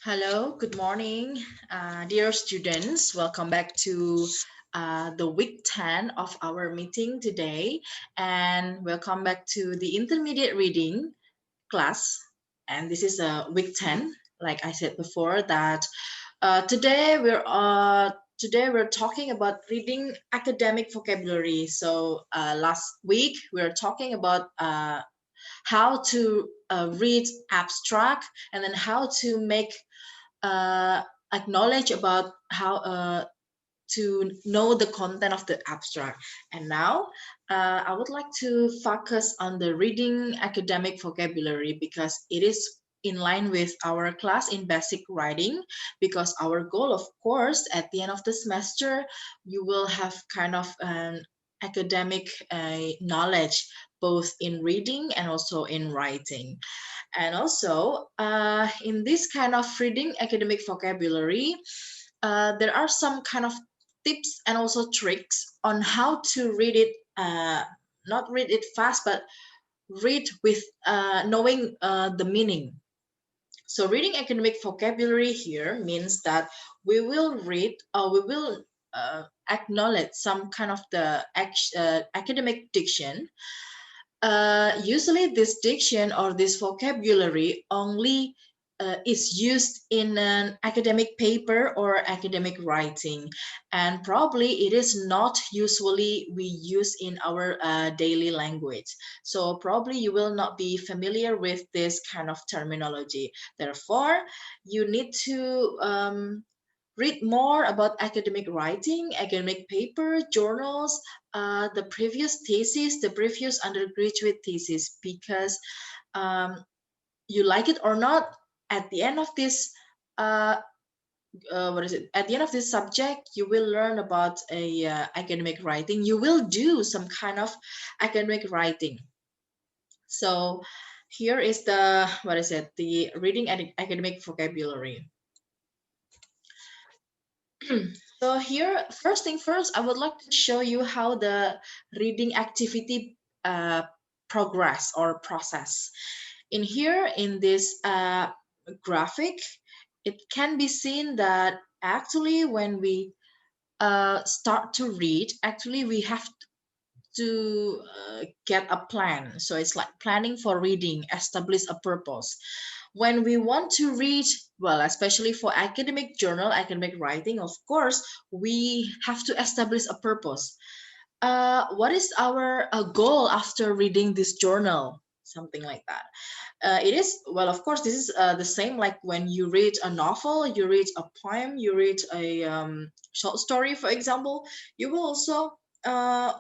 Hello, good morning, dear students. Welcome back to the week 10 of our meeting today, and welcome back to the intermediate reading class. And this is week 10, like I said before, that today we're talking about reading academic vocabulary. So last week we were talking about how to read abstract and then how to make uh, acknowledge about how to know the content of the abstract. And now I would like to focus on the reading academic vocabulary because it is in line with our class in basic writing, because our goal, of course, at the end of the semester, you will have kind of an academic knowledge both in reading and also in writing. And also, in this kind of reading academic vocabulary, there are some kind of tips and also tricks on how to read it, not read it fast, but read with knowing the meaning. So reading academic vocabulary here means that we will read or we will acknowledge some kind of the academic diction. Usually, this diction or this vocabulary only is used in an academic paper or academic writing, and probably it is not usually we use in our daily language. So probably you will not be familiar with this kind of terminology. Therefore, you need to read more about academic writing, academic paper, journals, the previous thesis, the previous undergraduate thesis, because um, you like it or not, at the end of this, uh, what is it? At the end of this subject, you will learn about a academic writing. You will do some kind of academic writing. So here is the what is it? The reading academic vocabulary. So here, first thing first, I would like to show you how the reading activity uh, progress or process. In here, in this graphic, it can be seen that actually when we start to read, actually we have to get a plan. So it's like planning for reading, establish a purpose. When we want to read, well, especially for academic journal, academic writing, of course, we have to establish a purpose. What is our goal after reading this journal? Something like that. It is, well, of course, this is the same like when you read a novel, you read a poem, you read a short story, for example, you will also uh,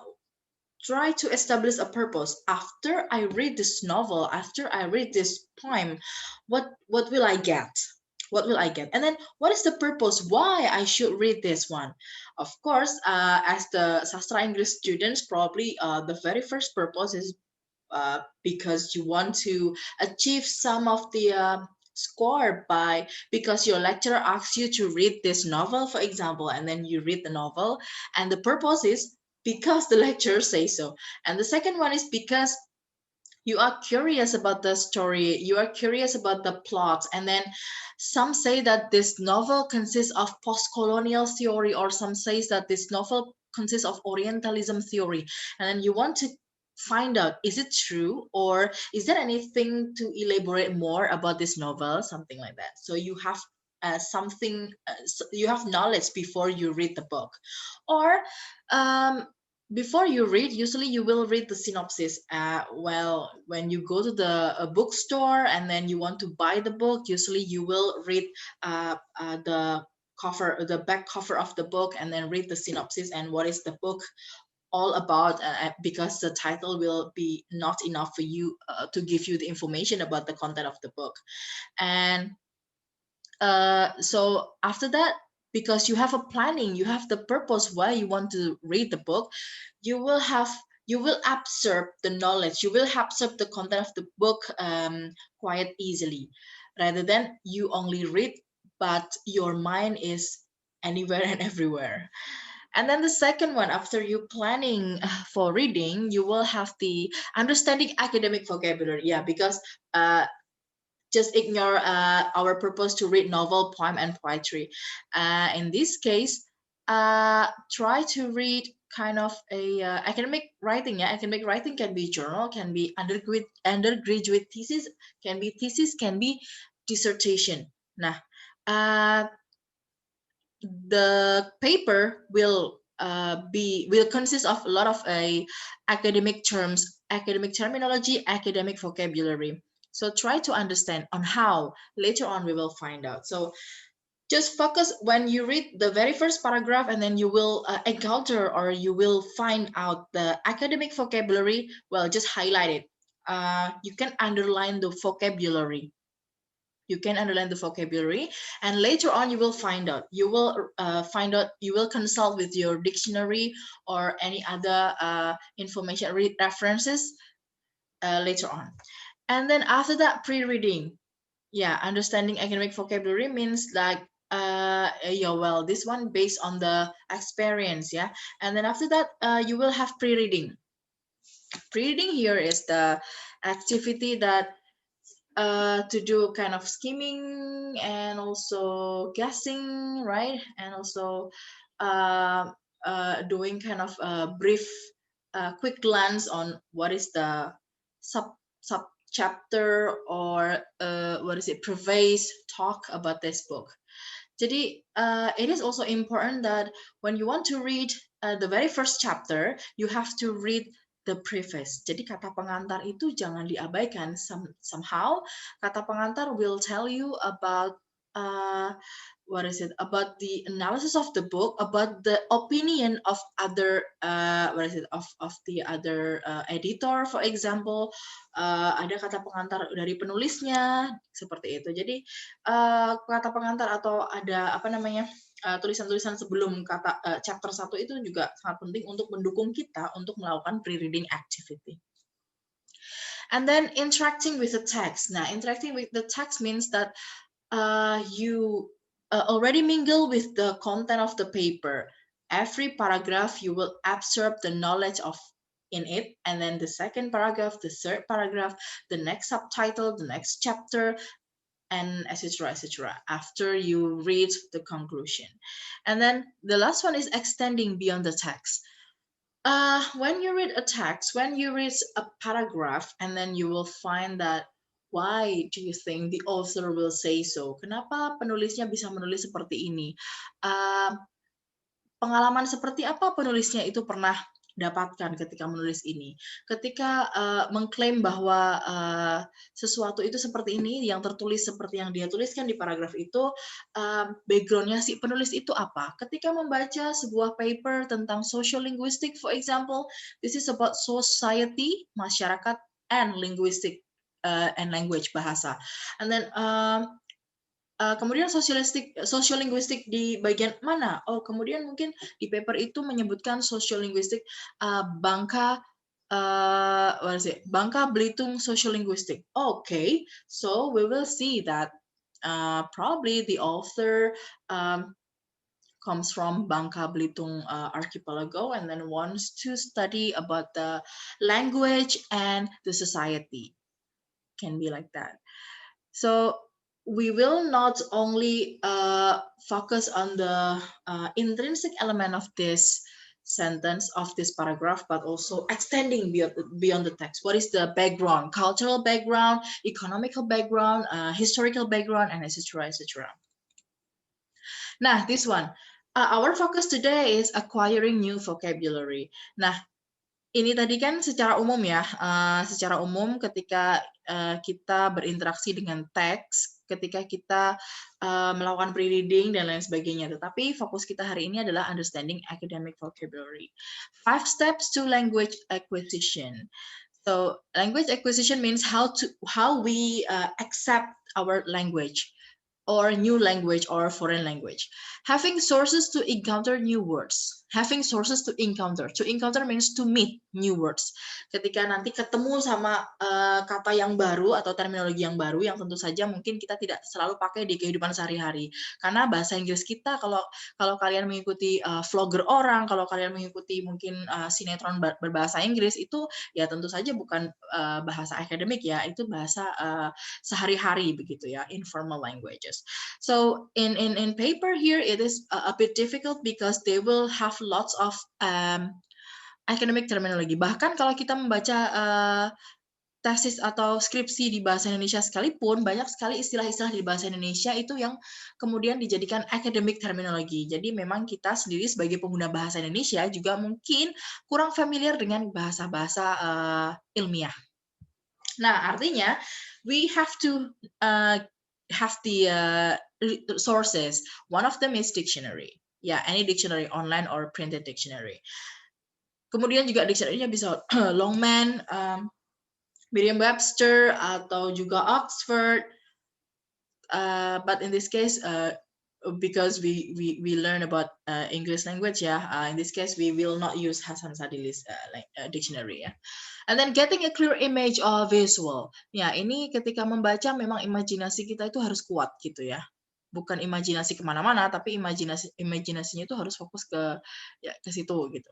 try to establish a purpose. After I read this novel, after I read this poem, what will I get? What will I get? And then what is the purpose? Why I should read this one? Of course, as the Sastra English students, probably the very first purpose is because you want to achieve some of the score by because your lecturer asks you to read this novel, for example, and then you read the novel, and the purpose is because the lecturer says so. And the second one is because you are curious about the story, you are curious about the plot, and then some say that this novel consists of post-colonial theory, or some says that this novel consists of orientalism theory, and then you want to find out, is it true, or is there anything to elaborate more about this novel, something like that. So you have something you have knowledge before you read the book. Or um, before you read, usually you will read the synopsis. Well, when you go to the bookstore and then you want to buy the book, usually you will read the cover, the back cover of the book, and then read the synopsis and what is the book all about, because the title will be not enough for you to give you the information about the content of the book. And so after that, because you have a planning, you have the purpose why you want to read the book, you will have you will absorb the knowledge, you will absorb the content of the book quite easily, rather than you only read but your mind is anywhere and everywhere. And then the second one, after you planning for reading, you will have the understanding academic vocabulary. Yeah, because just ignore our purpose to read novel, poem, and poetry. In this case, try to read kind of a academic writing. Yeah, academic writing can be journal, can be undergraduate thesis, can be dissertation. Nah, the paper will consist of a lot of academic terms, academic terminology, academic vocabulary. So try to understand on how. Later on we will find out. So just focus when you read the very first paragraph, and then you will encounter or you will find out the academic vocabulary. Well, just highlight it. You can underline the vocabulary. You can underline the vocabulary, and later on you will find out. You will consult with your dictionary or any other information references later on. And then after that, pre-reading. Yeah, understanding academic vocabulary means like yeah, well, this one based on the experience. Yeah, and then after that you will have pre-reading. Pre-reading here is the activity that to do kind of skimming and also guessing, right? And also uh, doing kind of a brief, quick glance on what is the sub chapter, or what is it, preface talk about this book. Jadi it is also important that when you want to read the very first chapter, you have to read the preface. Jadi kata pengantar itu jangan diabaikan. Somehow kata pengantar will tell you about what is it, about the analysis of the book, about the opinion of other what is it, of the other editor, for example. Ada kata pengantar dari penulisnya seperti itu. Jadi kata pengantar atau ada apa namanya, tulisan-tulisan sebelum kata chapter 1 itu juga sangat penting untuk mendukung kita untuk melakukan pre-reading activity. And then interacting with the text. Nah, interacting with the text means that you already mingle with the content of the paper. Every paragraph you will absorb the knowledge of in it, and then the second paragraph, the third paragraph, the next subtitle, the next chapter, and etc., etc., after you read the conclusion. And then the last one is extending beyond the text. When you read a text, when you read a paragraph, and then you will find that why do you think the author will say so? Kenapa penulisnya bisa menulis seperti ini? Pengalaman seperti apa penulisnya itu pernah dapatkan ketika menulis ini? Ketika mengklaim bahwa sesuatu itu seperti ini, yang tertulis seperti yang dia tuliskan di paragraf itu, background-nya si penulis itu apa? Ketika membaca sebuah paper tentang social linguistic, for example, this is about society, masyarakat, and linguistic and language, bahasa. And then kemudian social linguistic di bagian mana? Oh, kemudian mungkin di paper itu menyebutkan social linguistic Bangka, what is it? Bangka Belitung social linguistic. Okay, so we will see that probably the author comes from Bangka Belitung archipelago and then wants to study about the language and the society. Can be like that. So we will not only focus on the intrinsic element of this sentence, of this paragraph, but also extending beyond the text. What is the background, cultural background, economical background, historical background, and etc., etc. Nah, this one, our focus today is acquiring new vocabulary. Nah, ini tadi kan secara umum ya, secara umum ketika kita berinteraksi dengan teks, ketika kita melakukan pre-reading dan lain sebagainya. Tetapi fokus kita hari ini adalah understanding academic vocabulary. 5 steps to language acquisition. So language acquisition means how we accept our language, or new language, or foreign language. Having sources to encounter new words. having sources to encounter. To encounter means to meet new words. Ketika nanti ketemu sama kata yang baru atau terminologi yang baru yang tentu saja mungkin kita tidak selalu pakai di kehidupan sehari-hari. Karena bahasa Inggris kita kalau kalian mengikuti vlogger orang, kalau kalian mengikuti mungkin sinetron berbahasa Inggris itu ya tentu saja bukan bahasa akademik ya, itu bahasa sehari-hari begitu ya, informal languages. So in paper here it is a bit difficult because they will have lots of academic terminology. Bahkan kalau kita membaca tesis atau skripsi di bahasa Indonesia sekalipun, banyak sekali istilah-istilah di bahasa Indonesia itu yang kemudian dijadikan academic terminology. Jadi memang kita sendiri sebagai pengguna bahasa Indonesia juga mungkin kurang familiar dengan bahasa-bahasa ilmiah. Nah, artinya we have to have the sources. One of them is dictionary. Ya, any dictionary, online or printed dictionary. Kemudian juga dictionary-nya bisa Longman, Merriam-Webster, atau juga Oxford. But in this case, because we learn about English language ya, in this case we will not use Hasan Sadilis dictionary ya. And then getting a clear image or visual. Ya, ini ketika membaca memang imajinasi kita itu harus kuat gitu ya. Bukan imajinasi kemana-mana, tapi imajinasinya itu harus fokus ke situ gitu.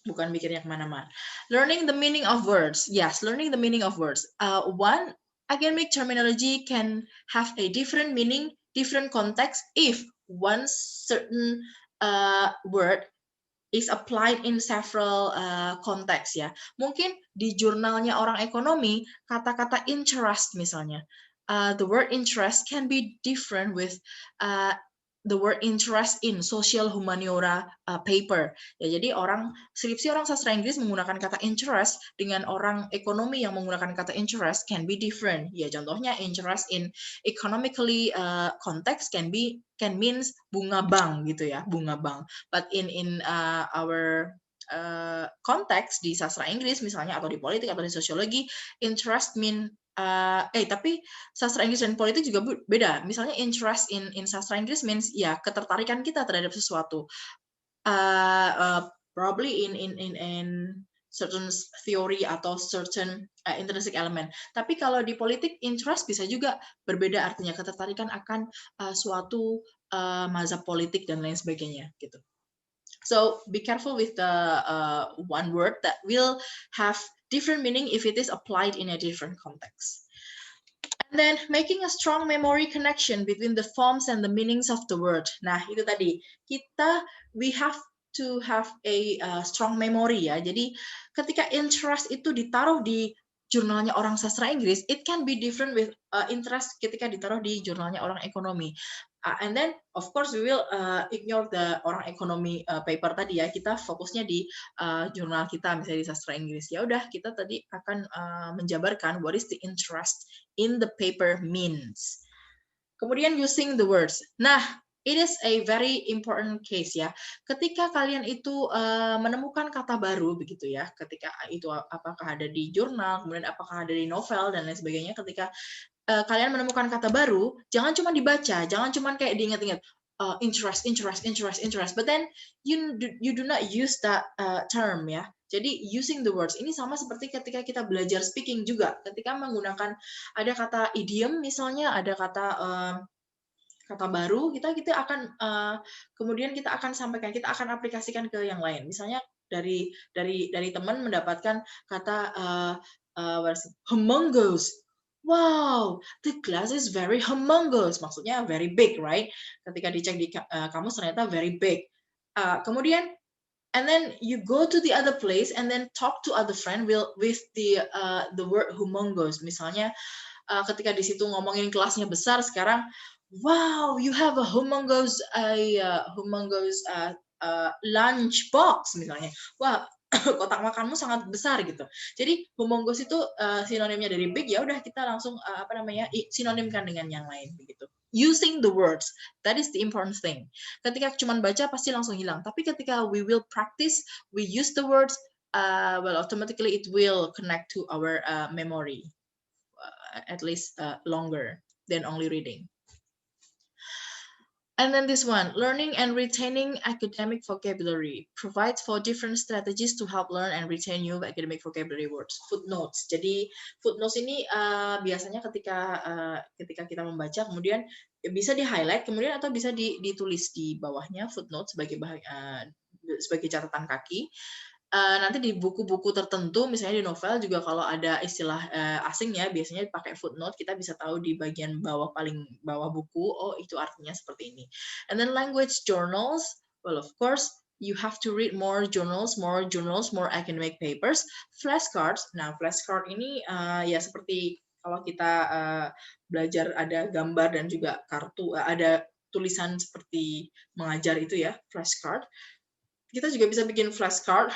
Bukan mikirnya kemana-mana. Learning the meaning of words. Yes, learning the meaning of words. One academic terminology can have a different meaning, different context if one certain word is applied in several context ya. Mungkin di jurnalnya orang ekonomi, kata-kata interest misalnya. The word interest can be different with the word interest in social humaniora paper. Ya, jadi skripsi orang sastra Inggris menggunakan kata interest dengan orang ekonomi yang menggunakan kata interest can be different. Ya, contohnya interest in economically context can means bunga bank gitu ya, bunga bank. But in our konteks di sastra Inggris misalnya atau di politik atau di sosiologi, interest mean tapi sastra Inggris dan politik juga beda. Misalnya interest in sastra Inggris means ya ketertarikan kita terhadap sesuatu. Probably in certain theory atau certain intrinsic element. Tapi kalau di politik interest bisa juga berbeda artinya, ketertarikan akan suatu mazhab politik dan lain sebagainya gitu. So be careful with the one word that will have different meaning if it is applied in a different context. And then making a strong memory connection between the forms and the meanings of the word. Nah, itu tadi. We have to have a strong memory ya. Jadi ketika interest itu ditaruh di jurnalnya orang sastra Inggris, it can be different with interest ketika ditaruh di jurnalnya orang ekonomi. And then of course we will ignore the orang ekonomi paper tadi ya. Kita fokusnya di jurnal kita misalnya di sastra Inggris. Ya udah, kita tadi akan menjabarkan what is the interest in the paper means. Kemudian using the words. Nah, it is a very important case ya. Ketika kalian itu menemukan kata baru begitu ya, ketika itu apakah ada di jurnal, kemudian apakah ada di novel dan lain sebagainya, ketika kalian menemukan kata baru, jangan cuma dibaca, jangan cuma kayak diingat-ingat interest, but then you do not use that term ya. Jadi using the words ini sama seperti ketika kita belajar speaking juga, ketika menggunakan ada kata idiom misalnya, ada kata baru, kita akan kemudian kita akan sampaikan, kita akan aplikasikan ke yang lain. Misalnya dari teman mendapatkan kata humongous. Wow, the glass is very humongous. Maksudnya very big, right? Ketika dicek di kamus ternyata very big. Kemudian, and then you go to the other place and then talk to other friend with the word humongous. Misalnya ketika di situ ngomongin kelasnya besar, sekarang wow, you have a humongous lunch box misalnya. Wah, kotak makanmu sangat besar gitu. Jadi humongous itu sinonimnya dari big, ya udah kita langsung sinonimkan dengan yang lain begitu. Using the words, that is the important thing. Ketika cuma baca pasti langsung hilang. Tapi ketika we will practice, we use the words, well automatically it will connect to our memory, at least longer than only reading. And then this one, learning and retaining academic vocabulary provides for different strategies to help learn and retain new academic vocabulary words. Footnotes. Jadi footnotes ini biasanya ketika kita membaca, kemudian bisa di highlight, kemudian atau bisa ditulis di bawahnya footnote sebagai catatan kaki. Nanti di buku-buku tertentu, misalnya di novel juga kalau ada istilah asingnya, biasanya pakai footnote, kita bisa tahu di bagian bawah paling bawah buku, oh itu artinya seperti ini. And then language journals, well of course you have to read more journals, more academic papers. Flashcards, nah flashcard ini ya seperti kalau kita belajar ada gambar dan juga kartu, ada tulisan seperti mengajar itu ya, flashcard. Kita juga bisa bikin flashcard.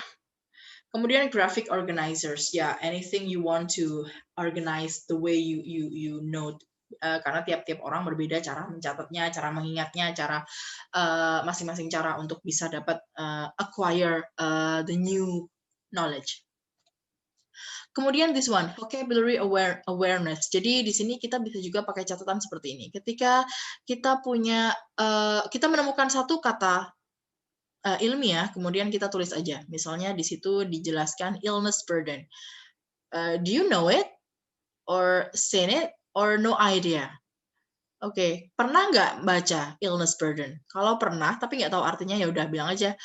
Kemudian graphic organizers, ya anything you want to organize the way you know, karena tiap-tiap orang berbeda cara mencatatnya, cara mengingatnya, cara masing-masing cara untuk bisa dapat acquire the new knowledge. Kemudian this one, vocabulary awareness. Jadi di sini kita bisa juga pakai catatan seperti ini. Ketika kita menemukan satu kata ilmiah, kemudian kita tulis aja. Misalnya di situ dijelaskan illness burden. Do you know it? Or seen it? Or no idea? Oke, pernah nggak baca illness burden? Kalau pernah, tapi nggak tahu artinya, ya udah bilang aja,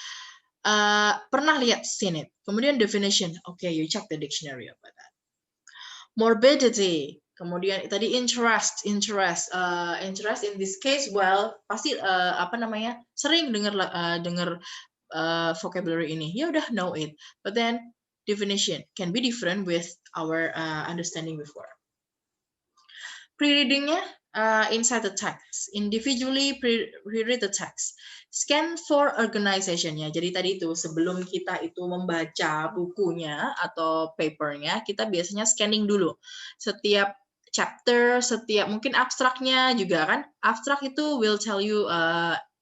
pernah lihat, seen it. Kemudian definition, oke, you check the dictionary about that. Morbidity, kemudian tadi interest in this case, well pasti sering dengar vocabulary ini, ya udah know it, but then definition can be different with our understanding before. Pre-readingnya inside the text, individually pre-read the text, scan for organization-nya. Jadi tadi itu sebelum kita itu membaca bukunya atau papernya, kita biasanya scanning dulu setiap chapter, setiap mungkin abstraknya juga kan. Abstrak itu will tell you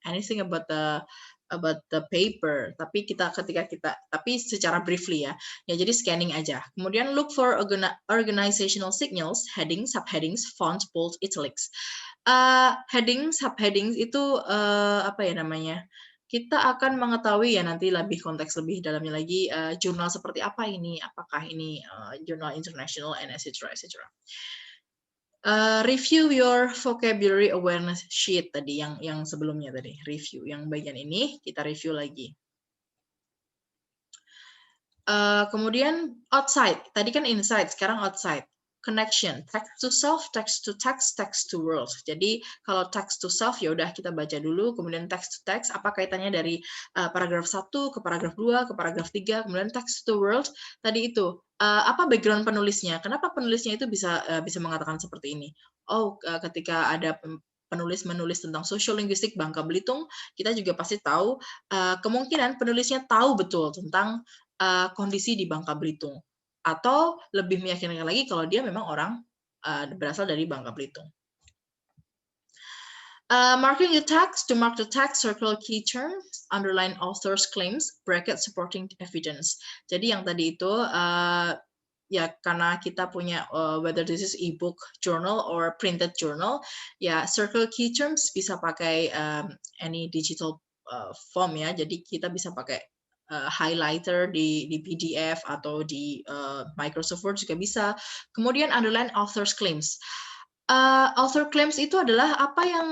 anything about the paper, tapi tapi secara briefly ya. Ya jadi scanning aja. Kemudian look for organizational signals, headings, subheadings, font, bold, italics. Heading, subheadings itu apa ya namanya? Kita akan mengetahui ya nanti lebih konteks lebih dalamnya lagi jurnal seperti apa ini, apakah ini jurnal international and etc. Review your vocabulary awareness sheet tadi yang sebelumnya tadi, review yang bagian ini kita review lagi. Kemudian outside, tadi kan inside, sekarang outside. Connection, text to self, text to text, text to world. Jadi kalau text to self ya udah kita baca dulu, kemudian text to text apa kaitannya dari paragraf 1 ke paragraf 2 ke paragraf 3, kemudian text to world tadi itu apa background penulisnya? Kenapa penulisnya itu bisa mengatakan seperti ini? Oh, ketika ada penulis menulis tentang social linguistik Bangka Belitung, kita juga pasti tahu kemungkinan penulisnya tahu betul tentang kondisi di Bangka Belitung. Atau lebih meyakinkan lagi kalau dia memang orang berasal dari Bangka Belitung. Marking the text, to mark the text, circle key terms, underline author's claims, bracket supporting evidence. Jadi yang tadi itu ya karena kita punya whether this is ebook journal or printed journal, ya circle key terms bisa pakai any digital form ya. Jadi kita bisa pakai highlighter di PDF atau di Microsoft Word juga bisa. Kemudian underline author's claims. Author claims itu adalah apa yang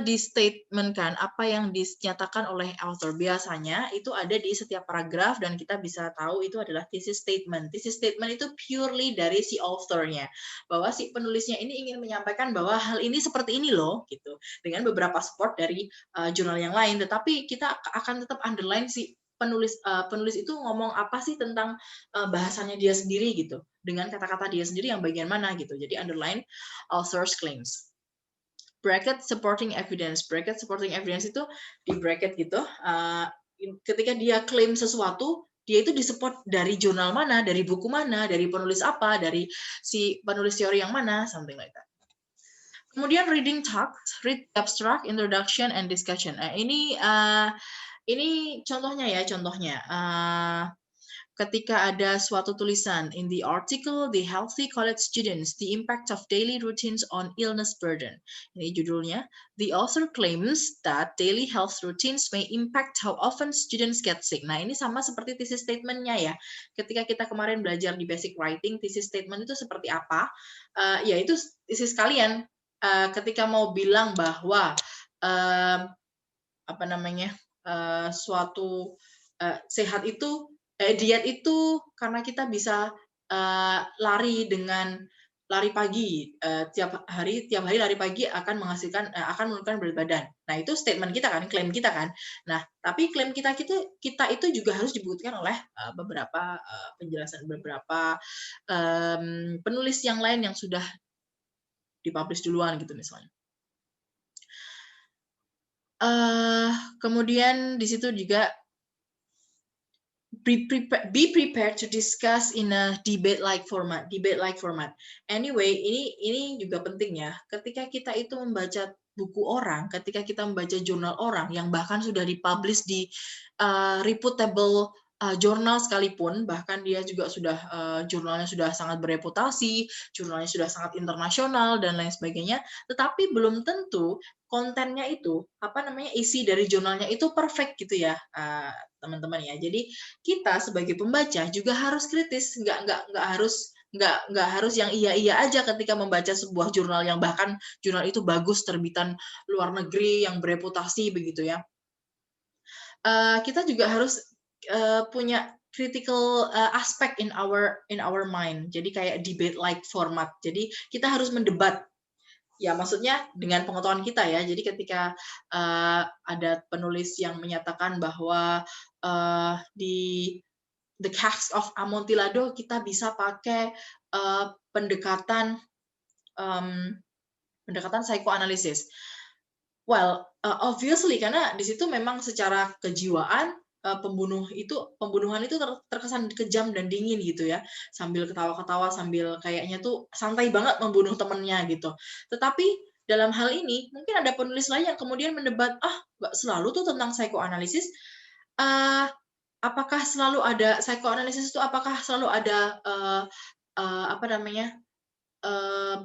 di-statement-kan, apa yang dinyatakan oleh author. Biasanya itu ada di setiap paragraf dan kita bisa tahu itu adalah thesis statement. Thesis statement itu purely dari si author-nya. Bahwa si penulisnya ini ingin menyampaikan bahwa hal ini seperti ini loh, gitu. Dengan beberapa support dari jurnal yang lain. Tetapi kita akan tetap underline si penulis itu ngomong apa sih tentang bahasanya dia sendiri gitu, dengan kata-kata dia sendiri yang bagian mana gitu. Jadi underline author's claims. Bracket supporting evidence. Bracket supporting evidence itu di bracket gitu. Ketika dia klaim sesuatu, dia itu disupport dari jurnal mana, dari buku mana, dari penulis apa, dari si penulis teori yang mana, something like that. Kemudian reading text, read abstract, introduction, and discussion. Ini contohnya ya, ketika ada suatu tulisan in the article the healthy college students the impact of daily routines on illness burden. Ini judulnya. The author claims that daily health routines may impact how often students get sick. Nah, ini sama seperti thesis statement-nya ya. Ketika kita kemarin belajar di basic writing, thesis statement itu seperti apa? Ya itu thesis kalian. Ketika mau bilang bahwa apa namanya suatu sehat itu diet itu karena kita bisa lari pagi tiap hari lari pagi akan menghasilkan akan menurunkan berat badan. Nah, itu statement kita kan, klaim kita kan. Nah, tapi klaim kita itu juga harus dibuktikan oleh beberapa penjelasan beberapa penulis yang lain yang sudah dipublish duluan gitu misalnya. Kemudian di situ juga be prepared to discuss in a debate-like format. Anyway, ini juga penting ya. Ketika kita itu membaca buku orang, ketika kita membaca jurnal orang yang bahkan sudah dipublish di reputable jurnal sekalipun, bahkan dia juga sudah jurnalnya sudah sangat bereputasi, jurnalnya sudah sangat internasional dan lain sebagainya, tetapi belum tentu kontennya itu isi dari jurnalnya itu perfect gitu ya, teman-teman ya. Jadi kita sebagai pembaca juga harus kritis, nggak harus yang iya aja ketika membaca sebuah jurnal yang bahkan jurnal itu bagus terbitan luar negeri yang bereputasi begitu ya. Kita juga harus punya critical aspect in our mind. Jadi kayak debate like format. Jadi kita harus mendebat. Ya, maksudnya dengan pengetahuan kita ya. Jadi ketika ada penulis yang menyatakan bahwa di The Cask of Amontillado kita bisa pakai pendekatan psikoanalisis. Well, obviously karena di situ memang secara kejiwaan pembunuhan itu terkesan kejam dan dingin gitu ya, sambil ketawa-ketawa, sambil kayaknya tuh santai banget membunuh temennya gitu. Tetapi dalam hal ini mungkin ada penulis lain yang kemudian mendebat, nggak selalu tuh tentang psikoanalisis. Apakah selalu ada psikoanalisis itu? Apakah selalu ada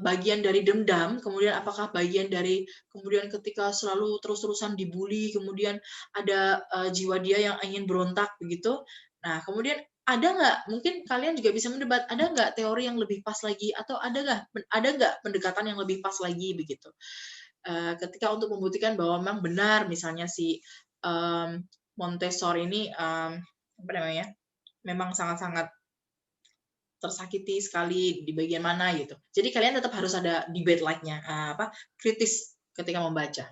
bagian dari dendam, kemudian apakah bagian dari kemudian ketika selalu terus-terusan dibully, kemudian ada jiwa dia yang ingin berontak begitu. Nah, kemudian ada nggak, mungkin kalian juga bisa mendebat, ada nggak teori yang lebih pas lagi, atau ada nggak pendekatan yang lebih pas lagi begitu. Ketika untuk membuktikan bahwa memang benar, misalnya si Montessori ini memang sangat-sangat tersakiti sekali di bagian mana gitu. Jadi kalian tetap harus ada debate like-nya, kritis ketika membaca.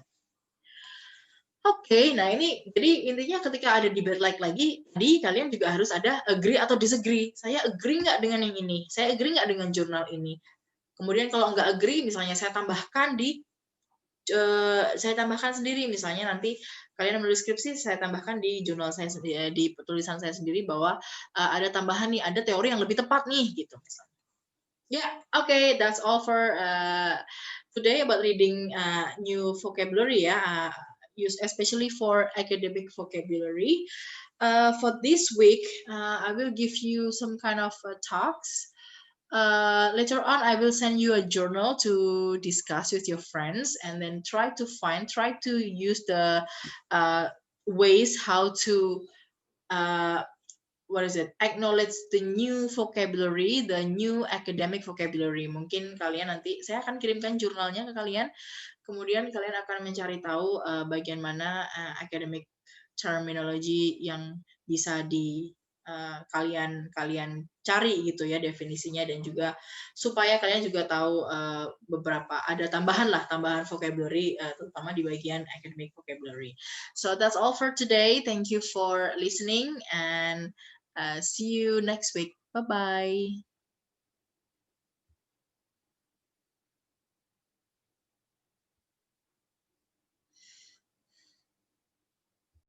Oke, nah ini jadi intinya ketika ada debate like lagi, tadi kalian juga harus ada agree atau disagree. Saya agree nggak dengan yang ini? Saya agree nggak dengan jurnal ini? Kemudian kalau nggak agree, misalnya saya tambahkan sendiri, misalnya nanti kalian menulis skripsi, saya tambahkan di jurnal saya sendiri, di tulisan saya sendiri bahwa ada tambahan nih, ada teori yang lebih tepat nih, gitu misalnya. Yeah, okay, that's all for today about reading new vocabulary, especially for academic vocabulary. For this week, I will give you some kind of talks. Later on, I will send you a journal to discuss with your friends, and then try to use the ways how to acknowledge the new vocabulary, the new academic vocabulary. Mungkin kalian nanti, saya akan kirimkan jurnalnya ke kalian, kemudian kalian akan mencari tahu bagian mana academic terminology yang bisa kalian cari gitu ya definisinya, dan juga supaya kalian juga tahu beberapa ada tambahan vocabulary terutama di bagian academic vocabulary. So that's all for today. Thank you for listening, and see you next week. Bye bye.